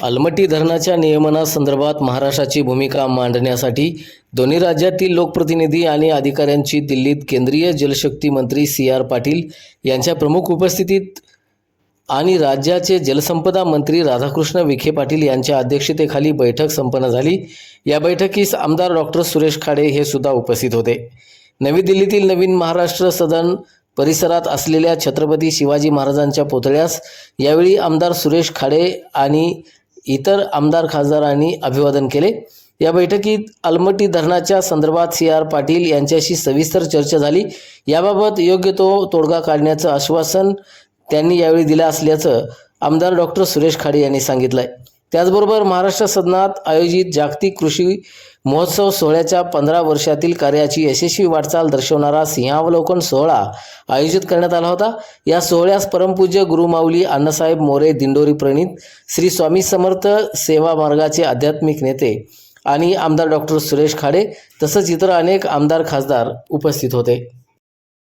अलमट्टी धरणाच्या नियमनासंदर्भात महाराष्ट्राची भूमिका मांडण्यासाठी दोन्ही राज्यातील लोकप्रतिनिधी आणि अधिकाऱ्यांची दिल्लीत केंद्रीय जलशक्ती मंत्री सी.आर. पाटील यांच्या प्रमुख उपस्थितीत आणि राज्याचे जलसंपदा मंत्री राधाकृष्ण विखे पाटील यांच्या अध्यक्षतेखाली बैठक संपन्न झाली। या बैठकीस आमदार डॉक्टर सुरेश खाडे हे सुद्धा उपस्थित होते। नवी दिल्लीतील नवीन महाराष्ट्र सदन परिसरात असलेल्या छत्रपती शिवाजी महाराजांच्या पुतळ्यास यावेळी आमदार सुरेश खाडे आणि इतर आमदार खासदारांनी अभिवादन केले। या बैठकीत अलमट्टी धरणाच्या संदर्भात सी.आर. पाटील यांच्याशी सविस्तर चर्चा झाली। याबाबत योग्य तो तोडगा काढण्याचं आश्वासन त्यांनी यावेळी दिलं असल्याचं आमदार डॉक्टर सुरेश खाडे यांनी सांगितलं। त्याचबरोबर महाराष्ट्र सदनात आयोजित जागतिक कृषी महोत्सव सोहळ्याच्या 15 वर्षातील कार्याची यशस्वी वाटचाल दर्शवणारा सिंहावलोकन सोहळा आयोजित करण्यात आला होता। या सोहळ्यास परमपूज्य गुरुमाऊली अण्णासाहेब मोरे दिंडोरी प्रणीत श्री स्वामी समर्थ सेवा मार्गाचे आध्यात्मिक नेते आणि आमदार डॉक्टर सुरेश खाडे तसंच इतर अनेक आमदार खासदार उपस्थित होते।